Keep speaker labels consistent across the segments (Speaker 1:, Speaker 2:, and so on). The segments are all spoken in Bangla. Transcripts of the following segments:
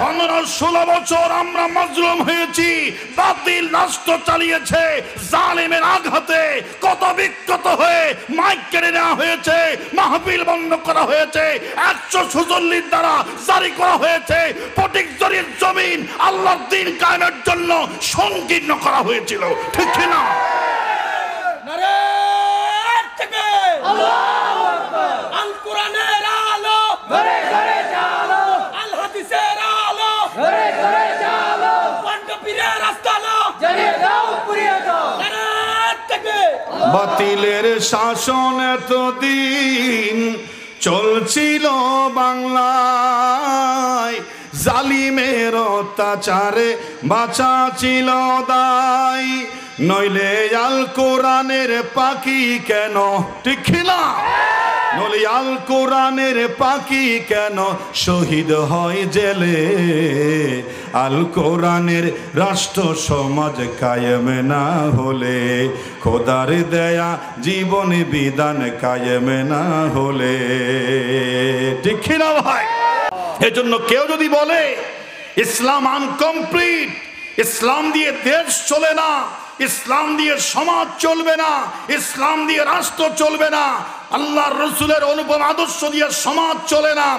Speaker 1: 15-16 বছর আমরা মাজলুম হয়েছি, বাতিল রাষ্ট্র চালিয়েছে, জালেমের আঘাতে কত বিক্ষত হয়ে মাইক কেড়ে নেওয়া হয়েছে, মাহফিল বন্ধ করা হয়েছে, 146 দ্বারা জারি করা হয়েছে, ফটিকছড়ির জমিন আল্লাহর দ্বীন কায়েমের জন্য সংকীর্ণ করা হয়েছিল, ঠিক কি না?
Speaker 2: নারে তাকবীর, আল্লাহু আকবার। আল কোরআনের আলো ঘরে ঘরে জ্বালো, আল হাদিসের আলো ঘরে ঘরে জ্বালো, বন্ড পীরের আস্তানা জ্বালিয়ে দাও পুড়িয়ে দাও। নারে তাকবীর।
Speaker 1: বাতিলের শাসন এতদিন চলছিল বাংলায়, জালিমের অত্যাচারে বাঁচা ছিল দায়, নইলে আল কোরআনের পাখি কেন, ঠিক না? নইলে আল কোরআনের পাখি কেন শহীদ হয় জেলে, আল কোরআনের রাষ্ট্র সমাজ কায়েম না হলে, খোদার দেয়া জীবন বিধান কায়েম না হলে, ঠিক না ভাই? এজন্য কেউ যদি বলে ইসলাম আনকমপ্লিট, ইসলাম দিয়ে দেশ চলে না, ইসলাম দিয়ে সমাজ চলবে না, ইসলাম দিয়ে রাষ্ট্র চলবে না, আল্লাহর রসুলের অনুপম আদর্শ দিয়ে সমাজ চলে না,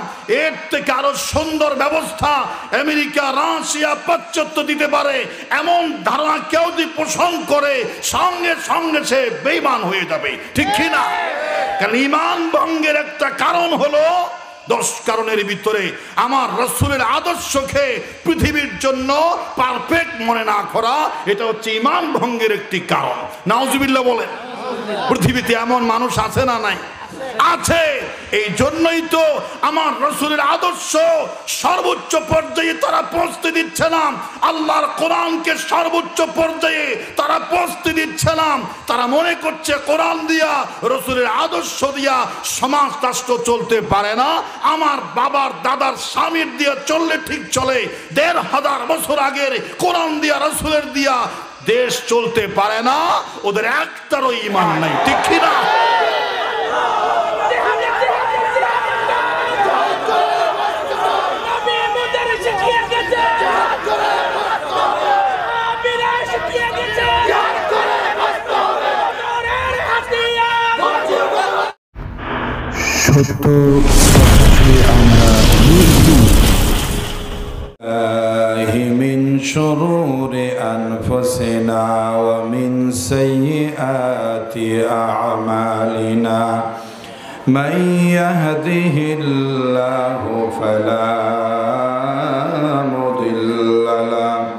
Speaker 1: এর থেকে আরো সুন্দর ব্যবস্থা আমেরিকা, রাশিয়া, পাশ্চাত্য দিতে পারে, এমন ধারণা কেউ যদি পোষণ করে সঙ্গে সঙ্গে সে বেঈমান হয়ে যাবে, ঠিক কি না? কারণ ঈমান ভঙ্গের একটা কারণ হলো 10 কারণের ভিতরে আমার রাসূলের আদর্শকে পৃথিবীর জন্য পারফেক্ট মনে না করা, এটা হচ্ছে ঈমান ভঙ্গের একটি কারণ। নাউজুবিল্লাহ বলেন। পৃথিবীতে এমন মানুষ আছে না নাই? আছে। এই জন্যই তো আমার রাসূলের আদর্শ সর্বোচ্চ পর্যায়ে তারা পৌঁছতে দিচ্ছে না, আল্লাহর কোরআনকে সর্বোচ্চ পর্যায়ে তারা পৌঁছতে দিচ্ছে না। তারা মনে করছে কোরআন দিয়া, রাসূলের আদর্শ দিয়া সমাজ রাষ্ট্র চলতে পারে না, আমার বাবার দাদার স্বামীর দিয়া চললে ঠিক চলে, 1500 বছর আগের কোরআন দিয়া রাসূলের দিয়া দেশ চলতে পারে না, ওদের একটারও ঈমান নাই, ঠিক কি না?
Speaker 3: সত্য কথাকে আমরা
Speaker 4: মিন শুরুরি আনফুসিনা ওয়া মিন সাইয়্যাতি আ'মালিনা মান ইয়াহদিহিল্লাহু ফালা মুদিল্লা লাহু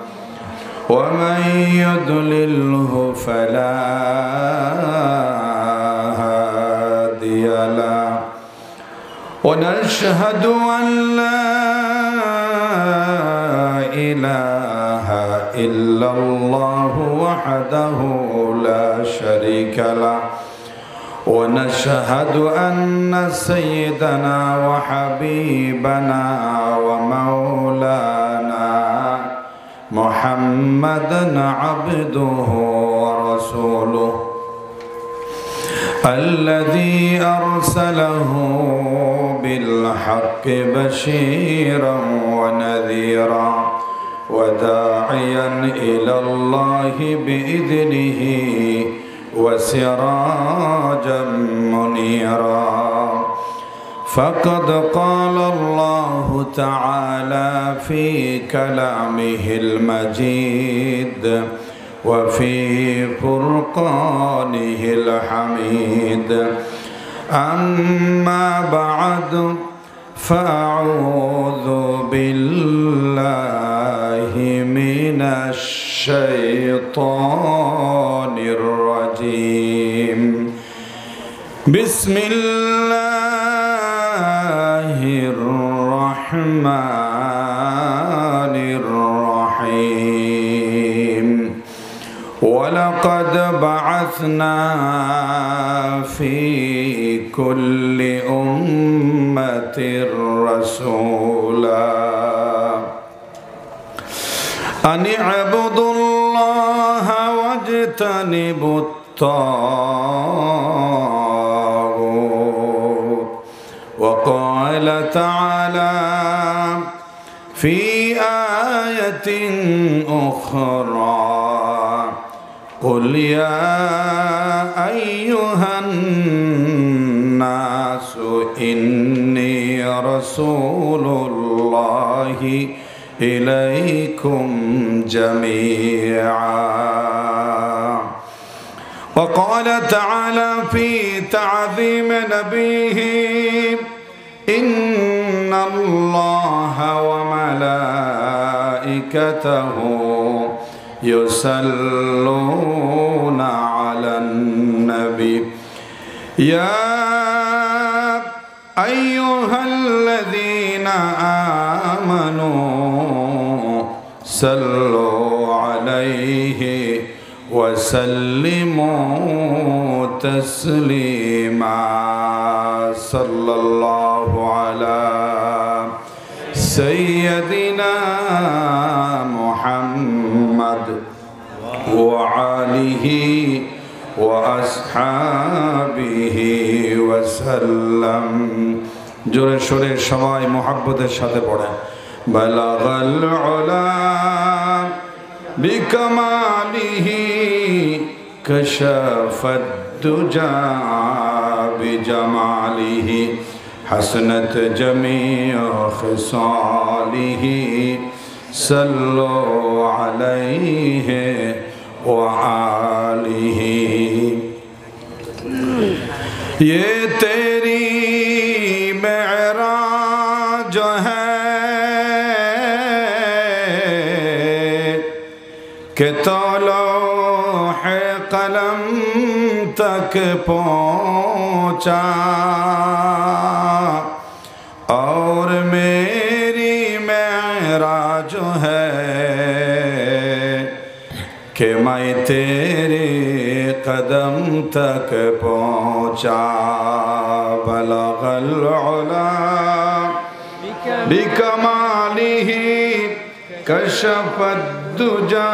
Speaker 4: ওয়া মান ইউদ্লিলহু ফালা হাদিয়া লাহু ونشهد أن لا إله إلا الله وحده لا شريك له ونشهد أن سيدنا وحبيبنا ومولانا محمدا عبده ورسوله الذي أرسله بالحق بشيرا ونذيرا وداعيا إلى الله بإذنه وسراجا منيرا فقد قال الله تعالى في كلامه المجيد وفي فرقانه الحميد أما بعد فأعوذ بالله من الشيطان الرجيم بسم الله الرحمن الرحيم ولقد بعثنا في كل أمة رسولا أن اعبدوا الله واجتنبوا الطاغوت وقال تعالى في آية أخرى قل يا أيها الناس إني رسول الله إليكم جميعا. وقال تعالى في تعظيم نبيه إن الله وملائكته يصلون على النبي يا أيها الذين آمنوا صلوا عليه وسلموا تسليما. صلى الله على سيدنا محمد وآله وأصحابه وسلم. জোরে সোরে সবাই মুহাব্বতের সাথে পড়ে বালাগাল উলা বিকামালিহি কাশাফাদ দুজা বিজামালিহি হাসনাত জামিউ খিসালিহি সাল্লু আলাইহি ওয়া আলিহি। ये तेरी मेराज है कि तौलोहे कलम तक पहुँचा और मेरी मेराज है कि मैं तेरे कदम तक पहुँचा। बलगल उला बिकमालिही कशफद दुजा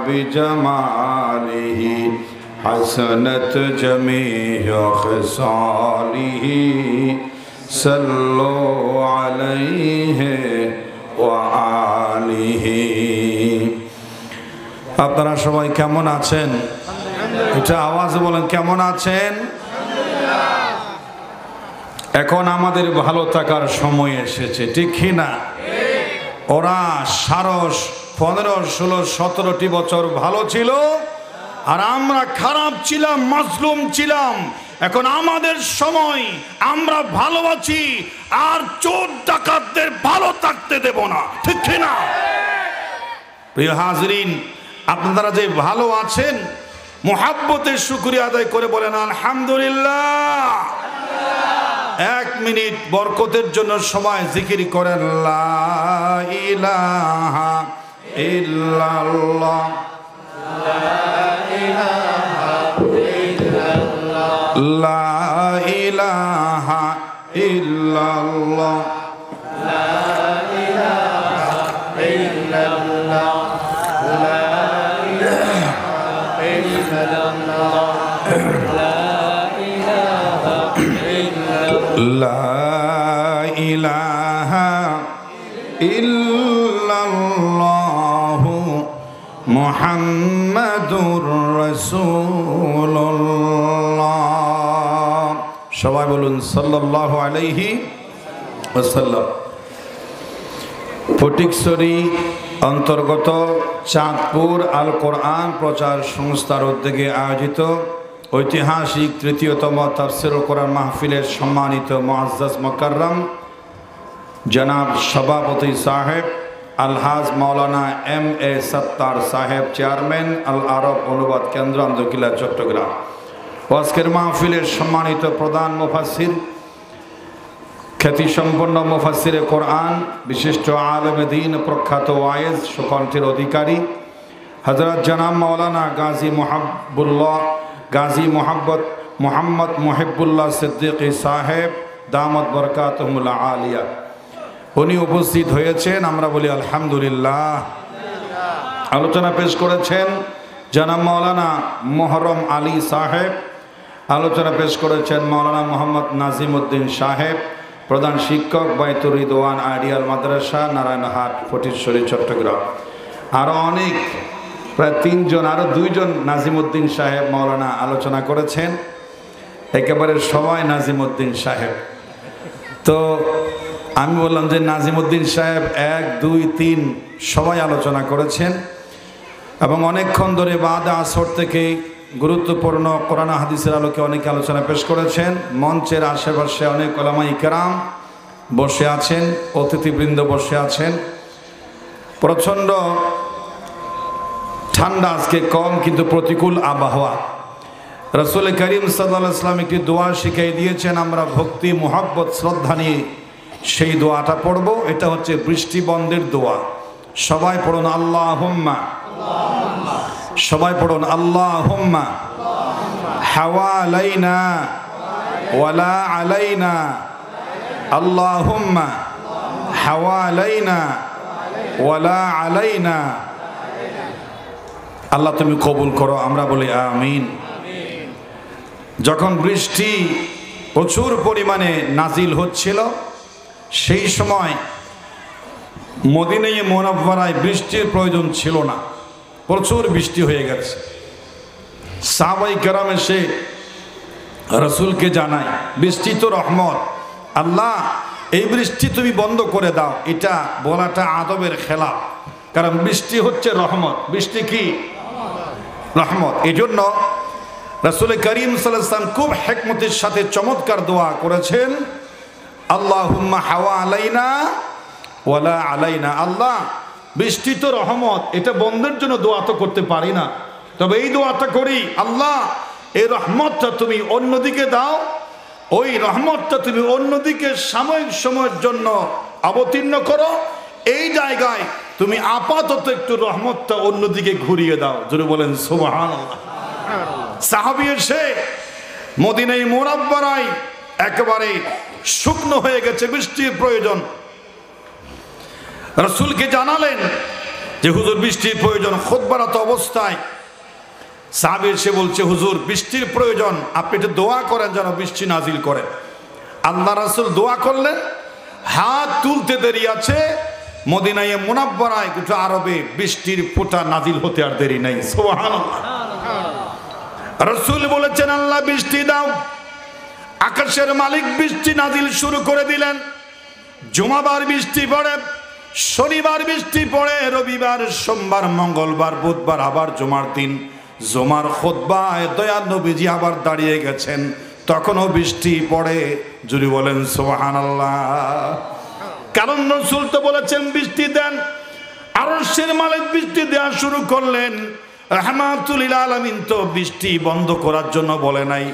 Speaker 4: बिजमालिही हसनत जमीउ खिसालिही सल्लु अलैहि व आलिही। আপনারা সবাই কেমন আছেন? এটা আওয়াজে বলেন কেমন আছেন? এখন আমাদের ভালো থাকার সময় এসেছে, ঠিক কি না? ওরা 15, 16, 17টি বছর ভালো ছিল আর আমরা খারাপ ছিলাম, মাজলুম ছিলাম। এখন আমাদের সময়, আমরা ভালো আছি আর চোর ডাকাতদের ভালো থাকতে দেব না, ঠিক কি না? প্রিয় হাজরিন, আপনারা যে ভালো আছেন মুহাব্বতের শুকরিয়া আদায় করে বলেন আলহামদুলিল্লাহ। 1 মিনিট বরকতের জন্য সময় জিকির করেন লা ইলাহা ইল্লাল্লাহ লা ইলাহা ইল্লাল্লাহ লা ইলাহা ইল্লাল্লাহু মুহাম্মাদুর রাসূলুল্লাহ। সবাই বলুন সাল্লাল্লাহু আলাইহি ওয়াসাল্লাম। ফটিকছড়ি অন্তর্গত চাঁদপুর আল কোরআন প্রচার সংস্থার উদ্যোগে আয়োজিত ঐতিহাসিক ৩য়তম তাফসীরুল কোরআন মাহফিলের সম্মানিত মুআজ্জাজ মুকাররম জনাব সভাপতি সাহেব আলহাজ মাওলানা M.A. সত্তার সাহেব, চেয়ারম্যান আল আরব অনুবাদ কেন্দ্র আন্দরকিল্লা চট্টগ্রাম। আজকের মাহফিলের সম্মানিত প্রধান মুফাসসির, খ্যাতিসম্পন্ন মুফাসসিরে কোরআন, বিশিষ্ট আলেমে দ্বীন, প্রখ্যাত ওয়াইজ, সুকণ্ঠের অধিকারী হযরত জনাব মাওলানা গাজী মোহাম্মদ মুহিব্বুল্লাহ সিদ্দিকী সাহেব দামত বরকাতুহুল আলিয়া, উনি উপস্থিত হয়েছেন। আমরা বলি আলহামদুলিল্লাহ। আলোচনা পেশ করেছেন জনাব মাওলানা মোহরম আলী সাহেব, আলোচনা পেশ করেছেন মাওলানা মোহাম্মদ নাজিমউদ্দিন সাহেব, প্রধান শিক্ষক বাইতুর রিদওয়ান আইডিয়াল মাদ্রাসা, নারায়ণহাট, ফটিকছড়ি, চট্টগ্রাম। আরও অনেক, প্রায় 3 জন, আরও 2 জন নাজিমউদ্দিন সাহেব মাওলানা আলোচনা করেছেন। একেবারে সবাই নাজিমউদ্দিন সাহেব। তো আমি বললাম যে নাজিমউদ্দিন সাহেব 1, 2, 3 সবাই আলোচনা করেছেন এবং অনেকক্ষণ ধরে বাদে আসর থেকে গুরুত্বপূর্ণ কোরআন হাদিসের আলোকে অনেক আলোচনা পেশ করেছেন। মঞ্চের আশেপাশে অনেক উলামায়ে কেরাম বসে আছেন, অতিথিবৃন্দ বসে আছেন। প্রচণ্ড ঠান্ডা আজকে কম, কিন্তু প্রতিকূল আবহাওয়া। রাসূল করিম সাল্লাল্লাহু আলাইহি ওয়াসাল্লাম একটি দোয়া শিখিয়ে দিয়েছেন, আমরা ভক্তি, মুহাব্বত, শ্রদ্ধা নিয়ে সেই দোয়াটা পড়ব। এটা হচ্ছে বৃষ্টি বন্ধের দোয়া। সবাই পড়ুন আল্লাহুম্মা, সবাই পড়ুন আল্লাহুম্মা হাওয়ালাইনা ওয়ালা আলাইনা, আল্লাহুম্মা হাওয়ালাইনা ওয়ালা আলাইনা। আল্লাহ তুমি কবুল করো, আমরা বলি আমিন। যখন বৃষ্টি প্রচুর পরিমাণে নাজিল হচ্ছিল, সেই সময় মদিনায়ে মুনাওয়ারায় বৃষ্টির প্রয়োজন ছিল না, প্রচুর বৃষ্টি হয়ে গেছে। সাহাবায়ে কেরাম এসে রাসূলকে জানায়, বৃষ্টি তো রহমত, আল্লাহ এই বৃষ্টি তুমি বন্ধ করে দাও। এটা বলাটা আদবের খেলাফ, কারণ বৃষ্টি হচ্ছে রহমত। বৃষ্টি কি? রহমত। এই জন্য রাসূল করিম সাল্লাল্লাহু আলাইহি ওয়াসাল্লাম খুব হিকমতের সাথে চমৎকার দোয়া করেছেন, আল্লাহুম্মা হাওয়ালাইনা ওয়ালা আলাইনা। আল্লাহ বৃষ্টি তো রহমত, এটা বন্ধের জন্য দোয়া তো করতে পারি না, তবে এই দোয়াটা করি, আল্লাহ এই রহমতটা তুমি অন্যদিকে দাও, ওই রহমতটা তুমি অন্যদিকে সাময়িক সময়ের জন্য অবতীর্ণ করো, এই জায়গায় তুমি আপাতত একটু রহমতটা অন্যদিকে ঘুরিয়ে দাও। জোরে বলেন সুবহানাল্লাহ। সাহাবী এসে মদিনায়ে মুনাওয়ারায় একেবারে শুকনো হয়ে গেছে, বৃষ্টির প্রয়োজন। রাসূলকে জানালেন যে হুজুর বৃষ্টির প্রয়োজন। খুতবারত অবস্থায় সাহাবী এসে বলছে, হুজুর বৃষ্টির প্রয়োজন, আপনি একটু দোয়া করেন যেন বৃষ্টি নাজিল করেন। আল্লাহ রাসূল দোয়া করলেন, হাত তুলতে দেরি আছে, মদিনায়ে মুনাওয়ারায় কিছু আরবে বৃষ্টির ফোঁটা নাজিল হতে আর দেরি নাই। সুবহানাল্লাহ। রাসূল বলেছেন, আল্লাহ বৃষ্টি দাও। আকাশের মালিক বৃষ্টি নাজিল শুরু করে দিলেন। জুমাবার বৃষ্টি পড়ে, শনিবার বৃষ্টি পড়ে, রবিবার, সোমবার, মঙ্গলবার, বুধবার, আবার জুমার দিন জুমার খুতবায় দয়াল নবীজি আবার দাঁড়িয়ে গেছেন, তখনও বৃষ্টি পড়ে। যদি বলেন সুবহানাল্লাহ। কারণ রাসূল তো বলেছেন বৃষ্টি দেন, আরশের মালিক বৃষ্টি দেওয়া শুরু করলেন। রাহমাতুল লিল আলামিন তো বৃষ্টি বন্ধ করার জন্য বলে নাই।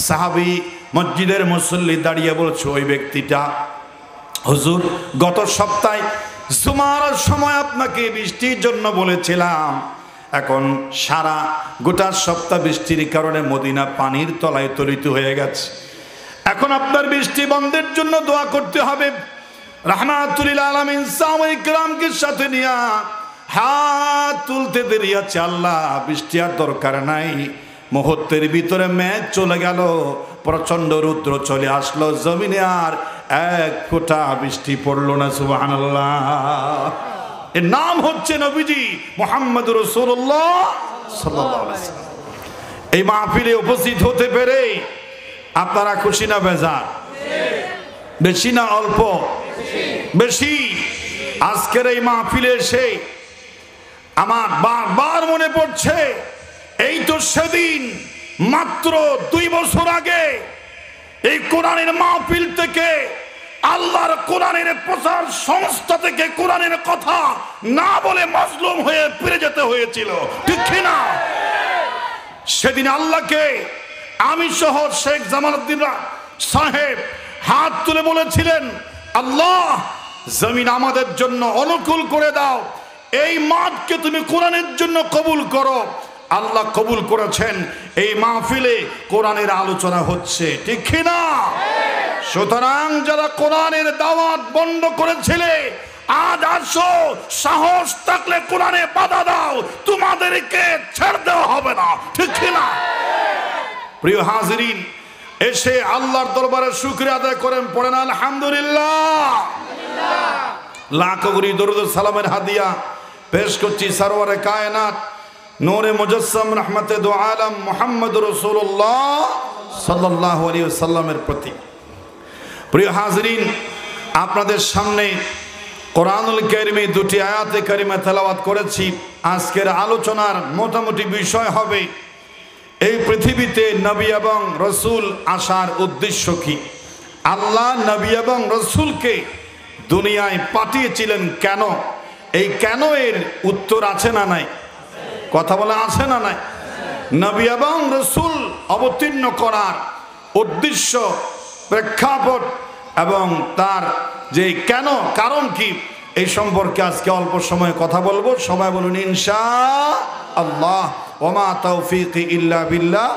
Speaker 4: সাহাবী মসজিদের মুসল্লি দাঁড়িয়ে বলছে, ওই ব্যক্তিটা, হুজুর গত সপ্তাহে জুমার সময় আপনাকে বৃষ্টির জন্য বলেছিলাম, এখন সারা গোটা সপ্তাহ বৃষ্টির কারণে মদিনা পানির তলায় তলিত হয়ে গেছে, এখন আপনার বৃষ্টি বন্ধের জন্য দোয়া করতে হবে। রাহমাতুল লিল আলামিন সাহাবায়ে কেরামকে সাথে নিয়ে হাত তুলতে দেরি আছে, আল্লাহ বৃষ্টি আর দরকার নাই। মুহূর্তের ভিতরে মেঘ চলে গেল, প্রচন্ড রৌদ্র চলে আসলো, জমিনে আর এক ফোঁটা বৃষ্টি পড়লো না। সুবহানাল্লাহ। এর নাম হচ্ছে নবীজি মুহাম্মদুর রাসূলুল্লাহ সাল্লাল্লাহু আলাইহি ওয়াসাল্লাম। এই মাহফিলে উপস্থিত হতে পেরে আপনারা খুশি না বেজার? বেশি না অল্প? বেশি। আজকের এই মাহফিলে এসে আমার বারবার মনে পড়ছে, এই তো সেদিন মাত্র 2 বছর আগে এই কোরআনের মাহফিল থেকে, আল্লাহর কোরআনের প্রচার সংস্থা থেকে কোরআনের কথা না বলে মাজলুম হয়ে ফিরে যেতে হয়েছিল, ঠিক না? সেদিন আল্লাহকে আমি সহ শেখ জামালউদ্দিন সাহেব হাত তুলে বলেছিলেন, আল্লাহ জমিন আমাদের জন্য অনুকূল করে দাও, এই মাঠকে তুমি কোরআনের জন্য কবুল করো। আল্লাহ কবুল করেছেন, এই মাহফিলে কোরআনের আলোচনা হচ্ছে, ঠিক না? সুতরাং যারা কোরআনের দাওয়াত বন্ধ করেছিলে, আজ আসো, সাহস থাকলে কোরআনে বাধা দাও, তোমাদেরকে ছেড়ে দেওয়া হবে না, ঠিক না? প্রিয় হাজিরিন, এসে আল্লাহর দরবারে শুকরিয়া আদায় করেন, পড়েন আলহামদুলিল্লাহ। লাখো কোটি দরুদ সালামের হাদিয়া পেশ করছি সরওয়ারে কায়নাত নূরে মুজাসসাম রহমতে দু আলম মুহাম্মদুর রাসূলুল্লাহ সাল্লাল্লাহু আলাইহি ওয়াসাল্লামের প্রতি। প্রিয় হাজরিন, আপনাদের সামনে কোরআনুল কারীমে দুটি আয়াতে কারিমা তেলাওয়াত করেছি। আজকের আলোচনার মোটামুটি বিষয় হবে এই পৃথিবীতে নবী এবং রসুল আসার উদ্দেশ্য কি, আল্লাহ নবী এবং রসুলকে দুনিয়ায় পাঠিয়েছিলেন কেন, এই কেন এর উত্তর আছে না নাই, কথা বলে আছে না নাই। নবী এবং রসুল অবতীর্ণ করার উদ্দেশ্য, প্রেক্ষাপট এবং তার যে কেন, কারণ কি, এই সম্পর্কে আজকে অল্প সময় কথা বলবো। সবাই বলুন ইনশাআল্লাহ। ওমা তাওফীকি ইল্লা বিল্লাহ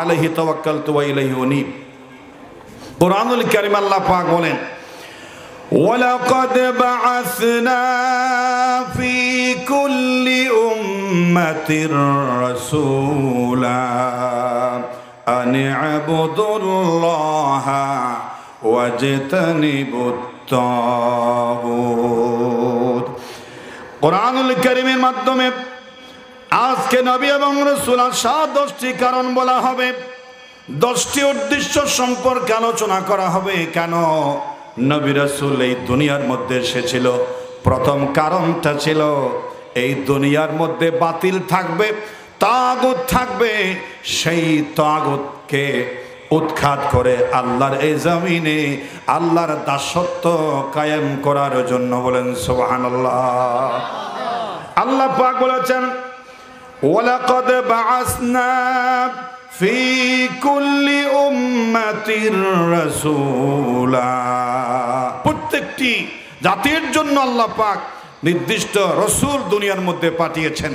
Speaker 4: আলাইহি তাওয়াক্কালতু ওয়া ইলাইহি উনীব। কুরআনুল কারীম আল্লাহ পাক বলেন, ওয়ালাকাদ বাআসনা ফি কুল্লি উম্মাতির রাসূলা আন ইবুদুল্লাহা ওয়াজতানিবুত তাগুত। কুরআনুল কারীমের মাধ্যমে আজকে নবী এবং রাসূল আসার 10টি কারণ বলা হবে, 10টি উদ্দেশ্য সম্পর্কে আলোচনা করা হবে। কেন নবী রাসূল এই দুনিয়ার মধ্যে এসেছিল? প্রথম কারণটা ছিল এই দুনিয়ার মধ্যে বাতিল থাকবে, তাগুত থাকবে, সেই তাগুতকে উৎখাত করে আল্লাহর এই জমিনে আল্লাহর দাসত্ব কায়েম করার জন্য। বলেন সুবহানাল্লাহ। আল্লাহ পাক বলেছেন, ওয়ালাকাদ বাআসনা ফি কুল্লি উম্মাতির রাসূলা। প্রত্যেকটি জাতির জন্য আল্লাহ পাক নির্দিষ্ট রসুল দুনিয়ার মধ্যে পাঠিয়েছেন।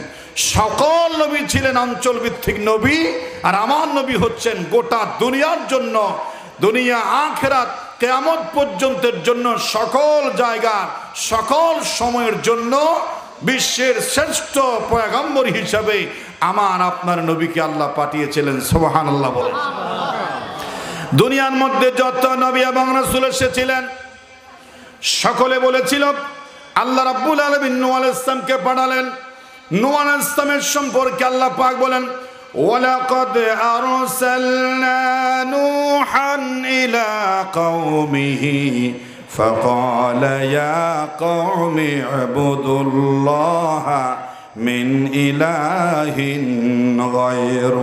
Speaker 4: সকল নবী ছিলেন অঞ্চল ভিত্তিক নবী, আর আমার নবী হচ্ছেন গোটা দুনিয়ার জন্য, দুনিয়া আখিরাত কিয়ামত পর্যন্তের জন্য, সকল জায়গা সকল সময়ের জন্য বিশ্বের শ্রেষ্ঠ পয়গম্বর হিসাবে আমার আপনার নবীকে আল্লাহ পাঠিয়েছিলেন। সুবহানাল্লাহ বলেন। দুনিয়ার মধ্যে যত নবী এবং রাসূল এসেছিলেন সকলে বলেছিল আল্লাহ রাব্বুল আলামিন নূহ আলাইহিস সালামকে পাঠালেন। নূহ আলাইহিস সালামের সম্পর্কে আল্লাহ পাক বলেন, ওয়ালাকাদ আরসালনা নূহান ইলা কওমিহি فقال يا قوم اعبدوا الله من إله غيره।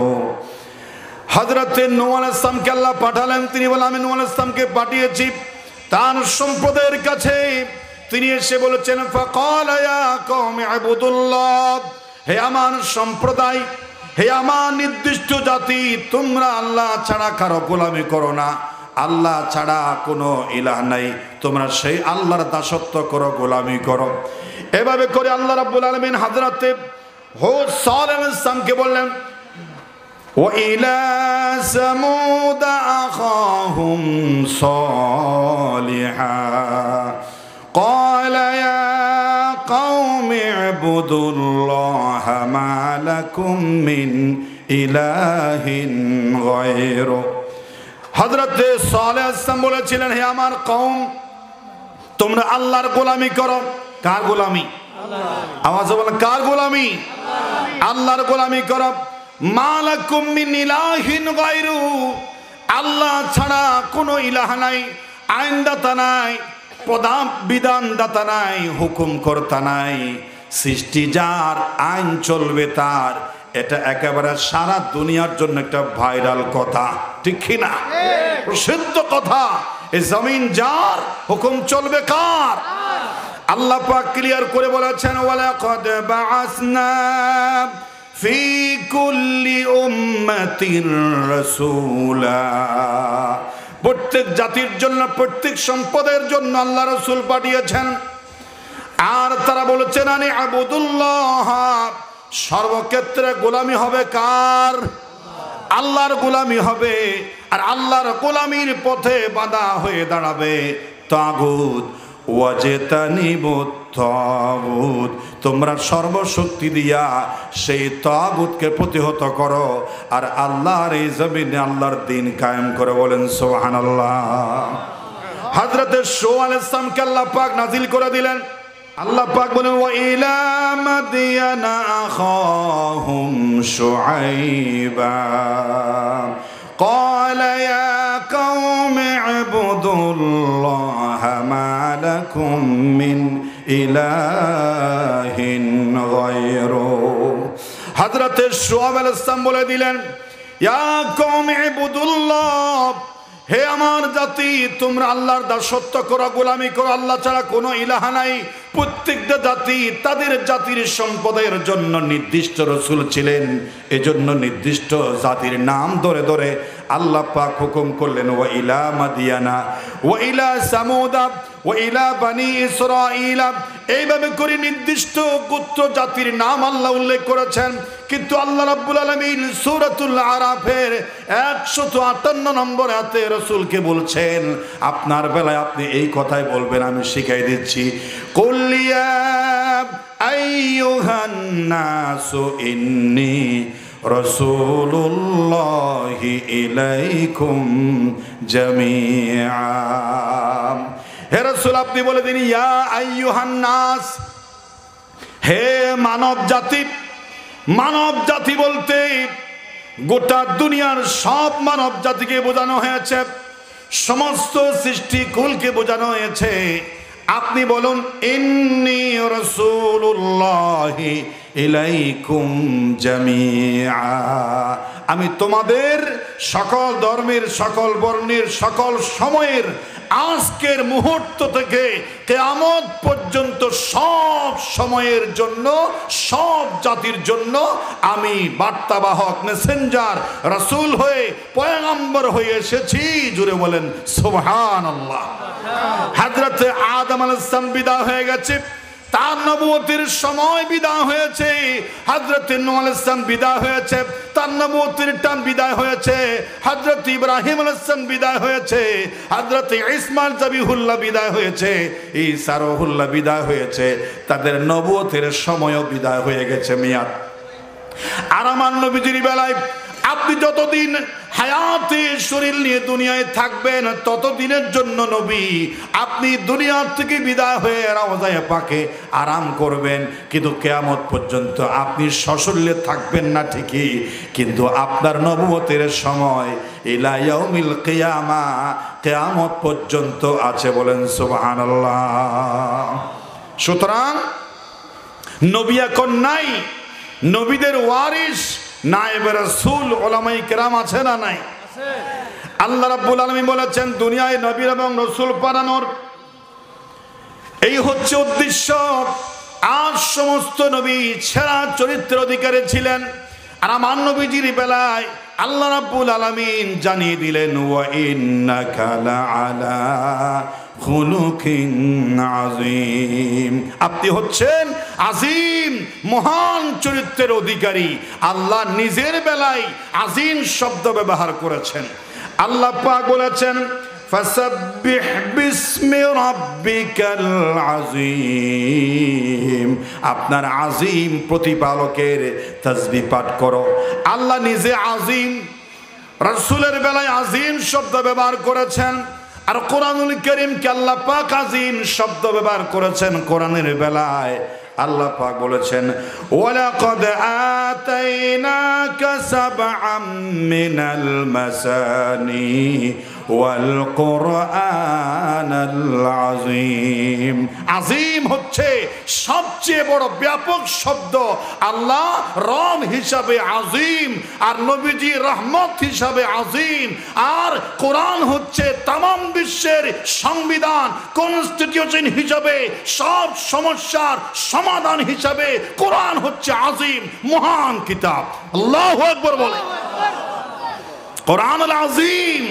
Speaker 4: হযরত নূহ আলাইহিস সালামকে আল্লাহ পাঠালেন। তিনি বলেন, আমি নূহ আলাইহিস সালামকে পাঠিয়েছি তার সম্প্রদায়ের কাছে। তিনি এসে বলেছেন, فقال يا قوم اعبدوا الله, হে আমার সম্প্রদায়, হে আমার নির্দিষ্ট জাতি, তোমরা আল্লাহ ছাড়া কারো গোলামি করো না। আল্লাহ ছাড়া কোনো ইলাহ নাই, তোমরা সেই আল্লাহর দাসত্ব করো, গোলামি করো। এভাবে করে আল্লাহ রাব্বুল আলামিন হযরতে হুদ সালেহ আলাইহিস সালামকে বললেন, ওয়া ইলা সামুদ আখাহুম সালিহা ক্বালা ইয়া কওমি ইবুদুল্লাহা মা লাকুম মিন ইলাহিন গায়রু। হযরত সালেহ আলাইহিস সালাম বলেছিলেন, হে আমার কওম, তোমরা আল্লাহর গোলামি করো। কার গোলামি? আওয়াজে বলেন, কার গোলামি? আল্লাহর গোলামি করো। মা লাকুম মিন ইলাহিন গায়রু, আল্লাহ ছাড়া কোনো ইলাহ নাই, আইনদাতা নাই, বিধানদাতা নাই, হুকুম কর্তা নাই। সৃষ্টি যার, আইন চলবে তার। এটা একেবারে সারা দুনিয়ার জন্য একটা ভাইরাল কথা, ঠিক কি না? প্রসিদ্ধ কথা। এই জমিন যার, হুকুম চলবে কার? আল্লাহ পাক ক্লিয়ার করে বলেছেন, ওয়ালাকাদ বাআসনা ফি কুল্লি উম্মাতির রাসূলা। প্রত্যেক জাতির জন্য, প্রত্যেক সম্প্রদায়ের জন্য আল্লাহ রাসূল পাঠিয়েছেন। আর তারা বলেছেন, আনি আবুদুল্লাহ, সর্বক্ষেত্রে গোলামি হবে কার? আল্লাহর গোলামি হবে। আর আল্লাহর গোলামির পথে বাধা হয়ে দাঁড়াবে তাগুত। ওয়াজতানিবুত তাগুত, তোমরা সর্বশক্তি দিয়া সেই তাগুতকে প্রতিহত করো আর আল্লাহর এই জমিনে আল্লাহর দ্বীন কায়েম করে। বলেন সুবহানাল্লাহ। হযরতে শোয়েব আলাইহিস সালামকে আল্লাহ পাক নাজিল করে দিলেন। আল্লাহ পাক বলেন ওয়া ইলা মাদিয়ানা আখাহুম শুআইবা قال يا قوم اعبدوا الله ما لكم من إله غيره। হযরতে শোয়েব আলাইহিস সালাম বলে দিলেন ইয়া কওম ইবুদুল্লাহ, হে আমার জাতি, তোমরা আল্লাহর দাসত্ব করো, গোলামি করো, আল্লাহ ছাড়া কোনো ইলাহ নাই। প্রত্যেকটা জাতি তাদের জাতির সম্প্রদায়ের জন্য নির্দিষ্ট রাসূল ছিলেন, এজন্য নির্দিষ্ট জাতির নাম ধরে ধরে আল্লাহ পাক হুকুম করলেন ওয়া ইলা মাদিয়ানা ওয়া ইলা সামুদা ওয়া ইলা বানি ইসরাঈল। এইভাবে করে নির্দিষ্ট গোত্র জাতির নাম আল্লাহ উল্লেখ করেছেন। কিন্তু আল্লাহ রাব্বুল আলামিন সূরাতুল আরাফের 158 নম্বর আয়াতে রাসূলকে বলছেন আপনার বেলায় আপনি এই কথাই বলবেন, আমি শিখাই দিচ্ছি। কুল ইয়া আইয়ুহান নাসু ইন্নী রাসূলুল্লাহি ইলাইকুম জামিআ। হে রাসূল, আপনি বলে দিন ইয়া আইয়ুহান নাস, হে মানব জাতি। মানব জাতি বলতে গোটা দুনিয়ার সব মানব জাতিকে বোঝানো হয়েছে, সমস্ত সৃষ্টিকুলকে বোঝানো হয়েছে। আপনি বলুন ইন্নী রাসূলুল্লাহি ইলাইকুম জামিআ, আমি তোমাদের সকল ধর্মের, সকল বর্ণের, সকল সময়ের আজকের মুহূর্ত থেকে কিয়ামত পর্যন্ত সব সময়ের জন্য, সব জাতির জন্য আমি বার্তাবাহক, মেসেঞ্জার, রাসূল হয়ে, পয়গম্বর হয়ে এসেছি। জুড়ে বলেন সুবহানাল্লাহ। হযরত আদম আলাইহিস সালাম বিদায় হয়ে গেছে, তার নবুয়তের সময় বিদায় হয়েছে। হযরত নূহ আলাইহিস সালাম বিদায় হয়েছে, তার নবুয়তের টান বিদায় হয়েছে। হযরত ইব্রাহিম আলাইহিস সালাম বিদায় হয়েছে, হযরত ইসমাইল জাবিহুল্লাহ বিদায় হয়েছে, ঈসা রূহুল্লাহ বিদায় হয়েছে। তাদের নবুয়তের সময়ও বিদায় হয়ে গেছে, মিয়াদ। আর আমার নবীজির বেলায় আপনি যতদিন হায়াতে শরীর নিয়ে দুনিয়ায় থাকবেন ততদিনের জন্য নবী, আপনি দুনিয়ার থেকে বিদায় হয়ে রওজায়ে পাকে আরাম করবেন, কিন্তু কিয়ামত পর্যন্ত আপনি সশরীরে থাকবেন না ঠিকই, কিন্তু আপনার নবুয়তের সময় ইলা ইয়াউমিল কিয়ামা, কিয়ামত পর্যন্ত আছে। বলেন সুবহানাল্লাহ। সুতরাং নবী এখন নাই, নবীদের ওয়ারিস নায়েবে রাসূল উলামায়ে কেরাম আছে না নাই? আল্লাহ রাব্বুল আলামিন বলেছেন দুনিয়ায় নবী এবং রাসূল পাঠানোর এই হচ্ছে উদ্দেশ্য। আর সমস্ত নবী সেরা চরিত্রের অধিকারী ছিলেন। আর আমার নবীজির বেলায় আল্লাহ রাব্বুল আলামিন জানিয়ে দিলেন ওয়া ইন্নাকা লাআলা খুলুকিন আযীম, আপনি হচ্ছেন আজিম, মহান চরিত্রের অধিকারী। আল্লাহ নিজের বেলায় আজিম শব্দ ব্যবহার করেছেন। আল্লাহ পাক বলেছেন ফাসাব্বিহ বিসমি রাব্বিকাল আযীম, আপনার আজিম প্রতিপালকের তাসবিহ পাঠ করো। আল্লাহ নিজে আজিম, রাসূলের বেলায় আজিম শব্দ ব্যবহার করেছেন। আর কোরআনুল কারীমকে আল্লাহ পাক আজিম শব্দ ব্যবহার করেছেন। কোরআনের বেলায় আল্লাহ পাক বলেছেন ওয়ালাকাদ আতাইনাকা সাবআম মিনাল মাসানি ওয়াল কুরআনাল আযীম। আযীম হচ্ছে সবচেয়ে বড় ব্যাপক শব্দ। আল্লাহ রব হিসাবে আযীম, আর নবীজি রহমত হিসাবে আযীম, আর কোরআন হচ্ছে তামাম বিশ্বের সংবিধান, কনস্টিটিউশন হিসাবে, সব সমস্যার সমাধান হিসাবে কোরআন হচ্ছে আযীম, মহান কিতাব। আল্লাহু আকবার বলে। কোরআনুল আযীম,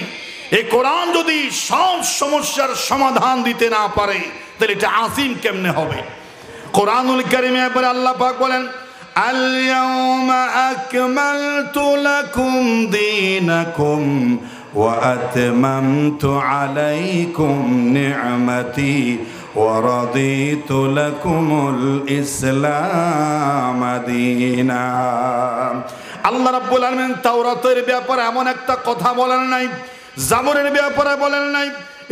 Speaker 4: এই কোরআন যদি সব সমস্যার সমাধান দিতে না পারে তাহলে এটা আযীম কেমনে হবে? কোরআনুল কারীমে একবার আল্লাহ পাক বলেন আল ইয়াউমা আকমালতু লাকুম দীনাকুম ওয়া আতমামতু আলাইকুম নি'মাতি ورضيت لكم الإسلام دينا। আল্লাহ রাব্বুল আলামিন তাওরাতের ব্যাপারে এমন একটা কথা বলেন নাই, জাবুরের ব্যাপারে বলেন নাই,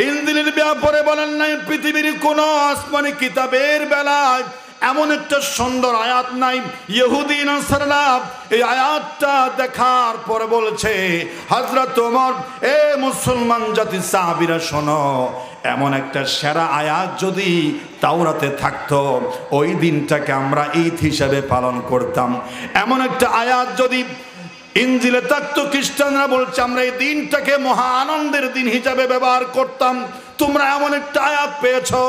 Speaker 4: ইনজিলের ব্যাপারে বলেন নাই, পৃথিবীর কোন আসমানি কিতাবের বেলায় এমন একটা সুন্দর আয়াত নাই। ইহুদি নাসারা এই আয়াতটা দেখার পর বলছে, হযরত ওমর, এ মুসলমান জাতি সাহাবীরা শোনো, এমন একটা সেরা আয়াত যদি তাওরাতে থাকতো ওই দিনটাকে আমরা ঈদ হিসাবে পালন করতাম। এমন একটা আয়াত যদি ইনজিলে থাকতো, খ্রিস্টানরা বলছে আমরা এই দিনটাকে মহা আনন্দের দিন হিসাবে ব্যবহার করতাম। তোমরা এমন একটা আয়াত পেয়েছো,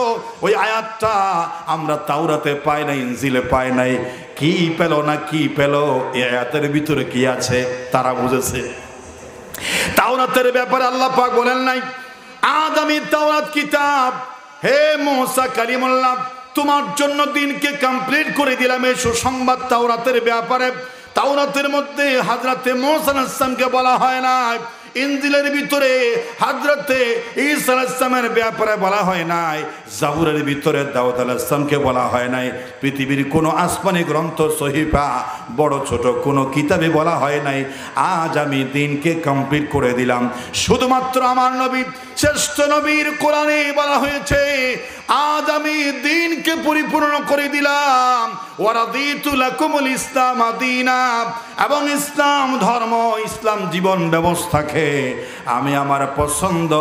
Speaker 4: ওই আয়াতটা আমরা তাওরাতে পাই নাই, ইনজিলে পাই নাই। কি পেল না কি পেল, এই আয়াতের ভিতরে কি আছে তারা বুঝেছে। তাওরাতের ব্যাপারে আল্লাহ পাক বলেন নাই, আজ আমি তাওরাত কিতাব, হে মুসা কালিমুল্লাহ, তোমার জন্য দিনকে কমপ্লিট করে দিলাম। এই সুসংবাদ তাওরাতের ব্যাপারে। তাওরাতের মধ্যে হযরতে মুসা আলাইহিস সালামকে বলা হয় না, ইনজিলের ভিতরে হযরতে ঈসা আলাইহিস সালামের ব্যাপারে বলা হয় নাই, জাবুরের ভিতরে দাউদ আলাইহিস সালামকে বলা হয় নাই, পৃথিবীর কোনো আসমানি গ্রন্থ সহিফা বড় ছোট কোনো কিতাবে বলা হয় নাই। আজ আমি দিনকে কমপ্লিট করে দিলাম। শুধুমাত্র আমার নবী, শ্রেষ্ঠ নবীর কোরআনে বলা হয়েছে, আজ আমি দিনকে পরিপূর্ণ করে দিলাম। ওয়ারাদিতু লাকুমুল ইসলাম দীনা, এবং ইসলাম ধর্ম, ইসলাম জীবন ব্যবস্থাকে আমি আমার পছন্দ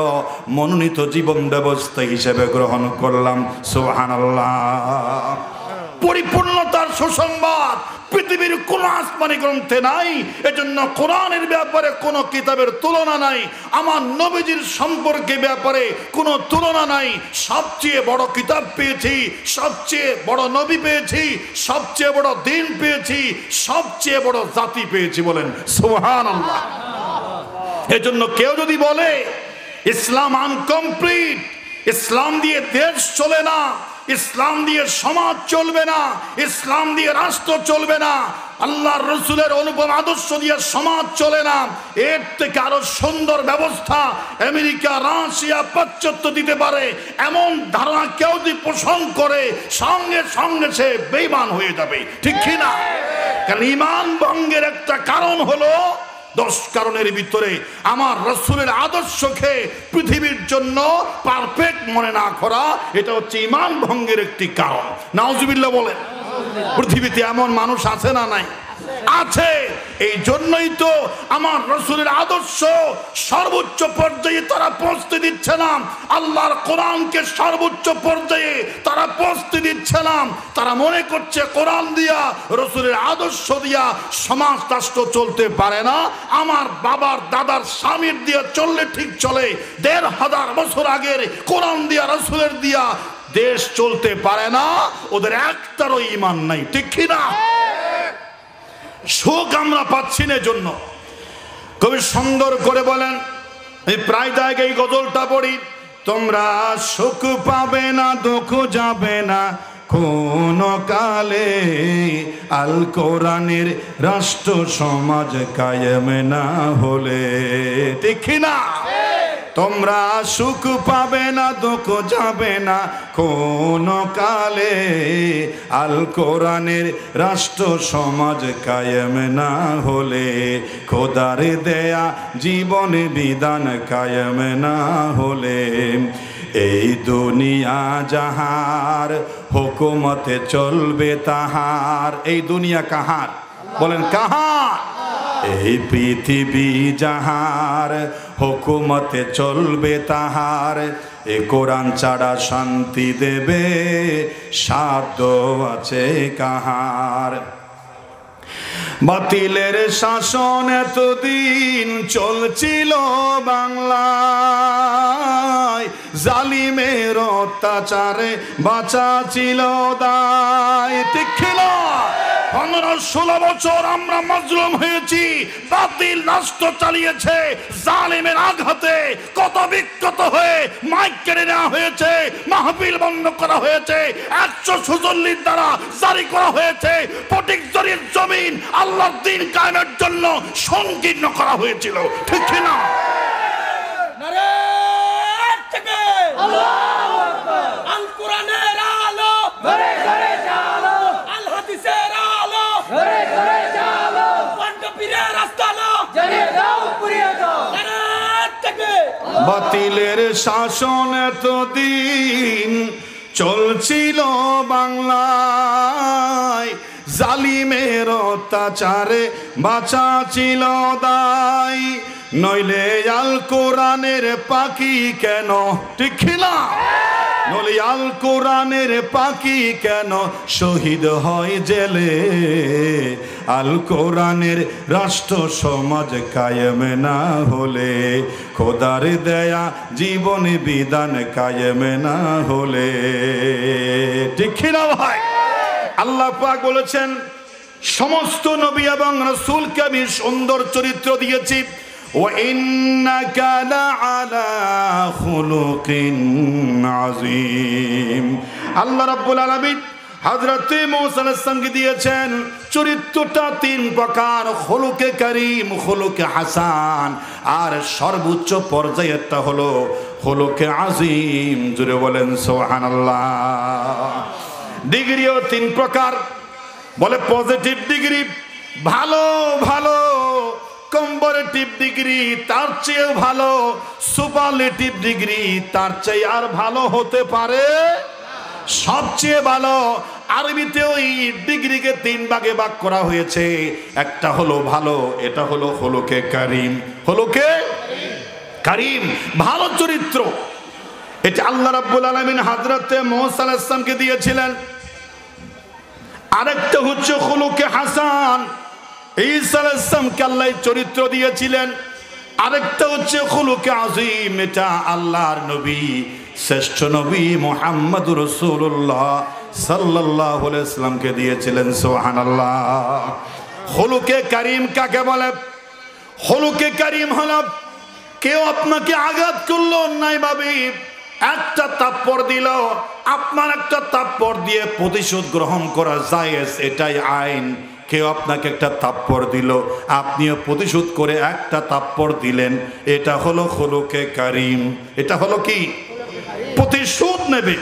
Speaker 4: মনোনীত জীবন ব্যবস্থা হিসেবে গ্রহণ করলাম। সুবহানাল্লাহ। পরিপূর্ণতার সুসংবাদ পৃথিবীর কোন আসমানি গ্রন্থে নাই। এজন্য কোরআনের ব্যাপারে কোনো কিতাবের তুলনা নাই, আমার নবীজির সম্পর্কে ব্যাপারে কোনো তুলনা নাই। সবচেয়ে বড় কিতাব পেয়েছি, সবচেয়ে বড় নবী পেয়েছি, সবচেয়ে বড় দিন পেয়েছি, সবচেয়ে বড় জাতি পেয়েছি। বলেন সুবহানাল্লাহ। এজন্য কেউ যদি বলে ইসলাম আনকমপ্লিট, ইসলাম দিয়ে দেশ চলে না, ইসলাম দিয়ে সমাজ চলবে না, ইসলাম দিয়ে রাষ্ট্র চলবে না, আল্লাহর রাসূলের অনুপম আদর্শ দিয়ে সমাজ চলে না, এর থেকে আরো সুন্দর ব্যবস্থা আমেরিকা, রাশিয়া, পাশ্চাত্য দিতে পারে, এমন ধারণা কেউ যদি পোষণ করে, সঙ্গে সঙ্গে সে বেঈমান হয়ে যাবে। ঠিক কি না? কারণ ঈমান ভঙ্গের একটা কারণ হলো, 10 কারণের ভিতরে আমার রাসূলের আদর্শকে পৃথিবীর জন্য পারফেক্ট মনে না করা, এটা হচ্ছে ঈমান ভঙ্গের একটি কারণ। নাউজুবিল্লাহ বলেন। পৃথিবীতে এমন মানুষ আছে না নাই? আছে। এই জন্যই তো আমার রাসূলের আদর্শ সর্বোচ্চ পর্যায়ে তারা পৌঁছতে দিচ্ছে না, আল্লাহর কোরআনকে সর্বোচ্চ পর্যায়ে তারা পৌঁছতে দিচ্ছে না। তারা মনে করছে কোরআন দিয়া, রাসূলের আদর্শ দিয়া সমাজ রাষ্ট্র চলতে পারে না। আমার বাবার দাদার স্বামীর দিয়া চললে ঠিক চলে, 1500 বছর আগের কোরআন দিয়া, রাসূলের দিয়া দেশ চলতে পারে না। ওদের একটারও ঈমান নাই। ঠিক কি না? সুখ আমরা পাচ্ছি না। জন্য কবি সুন্দর করে বলেন, এই প্রায় জায়গায় গজলটা পড়ি, তোমরা সুখ পাবে না, দুঃখ যাবে না কোন কালে, আল কোরআনের রাষ্ট্র সমাজ কায়েম না হলে। ঠিক না? তোমরা সুখ পাবে না, দুঃখ যাবে না কোন কালে, আল কোরআনের রাষ্ট্র সমাজ কায়েম না হলে, খোদার দেয়া জীবন বিধান কায়েম না হলে। এই দুনিয়া যাহার হুকুমতে চলবে তাহার। এই দুনিয়া কাহার? বলেন কাহার? এই পৃথিবী যাহার হুকুমতে চলবে তাহার, এ কোরআন ছাড়া শান্তি দেবে সাধ্য আছে কাহার। বাতিলের শাসন এতদিন চলছিল বাংলায়, জালিমের অত্যাচারে বাঁচা ছিল দায়। ঠিক না? 15-16 বছর আমরা মাজলুম হয়েছি, বাতিল রাষ্ট্র চালিয়েছে, জালিমের আঘাতে কত বিক্ষত হয়ে মাইক কেড়ে নেওয়া হয়েছে, মাহফিল বন্ধ করা হয়েছে, 146 দ্বারা জারি করা হয়েছে, ফটিকছড়ির জমিন আল্লাহর দ্বীন কায়েমের জন্য সংকীর্ণ করা হয়েছিল। ঠিক না?
Speaker 2: নারে তাকবীর, আল্লাহু আকবার। আল কোরআনে
Speaker 1: বাতিলের শাসন এতদিন চলছিল বাংলায়, জালিমের অত্যাচারে বাঁচা ছিল দায়, নইলে আল কোরআনের পাখি কেন, ঠিক না? নইলে আল কোরআনের পাখি কেন শহীদ হয় জেলে, আল কোরআনের রাষ্ট্র সমাজ কায়েম না হলে, খোদার দেয়া জীবন বিধান কায়েম না হলে, ঠিক না ভাই? আল্লাহ পাক বলেছেন সমস্ত নবী এবং রাসূলকে আমি সুন্দর চরিত্র দিয়েছি, ওয়া ইন্নাকা লাআলা খুলুকিন আযীম। আল্লাহ রাব্বুল আলামিন হযরত মুসা আলাইহিস সালামকে দিয়েছেন চরিত্রটা তিন প্রকার, খুলুকে কারীম, খুলুকে হাসান, আর সর্বোচ্চ পর্যায়েরটা হলো খুলুকে আযীম। জোরে বলেন সুবহানাল্লাহ। ডিগ্রিও তিন প্রকার, বলে পজিটিভ ডিগ্রি, ভালো ভালো, কম্পারেটিভ ডিগ্রি তার চেয়ে ভালো, সুপারলেটিভ ডিগ্রি তার চেয়ে আর ভালো হতে পারে, সবচেয়ে ভালো। আরবিতে ওই ডিগ্রিকে তিন ভাগে ভাগ করা হয়েছে, একটা হলো ভালো, এটা হলো খুলুকে কারীম, খুলুকে কারীম, ভালো চরিত্র। এটা আল্লাহ রাব্বুল আলামিন হযরত মুসা আলাইহিস সালামকে দিয়েছিলেন। আরেকটা হচ্ছে খুলুকে হাসান, ঈসা আলাইহিস সালামকে আল্লাহ চরিত্র দিয়েছিলেন। আরেকটা হচ্ছে খুলুকে আযীম, এটা আল্লাহর নবী, শ্রেষ্ঠ নবী মুহাম্মদুর রাসূলুল্লাহ সাল্লাল্লাহু আলাইহি ওয়াসাল্লামকে দিয়েছিলেন। সুবহানাল্লাহ। খুলুকে কারীম কাকে বলে? খুলুকে কারীম হলো কেউ আপনাকে আঘাত করলো অন্যায়ভাবে, একটা তাপ্পড় দিল, আপনার একটা তাপ্পড় দিয়ে প্রতিশোধ গ্রহণ করা জায়েজ, এটাই আইন। কেউ আপনাকে একটা তাপ্পড় দিল, আপনিও প্রতিশোধ করে একটা তাপ্পড় দিলেন, এটা হলো খুলুকে কারীম। এটা হলো কি? প্রতিশোধ নেবে।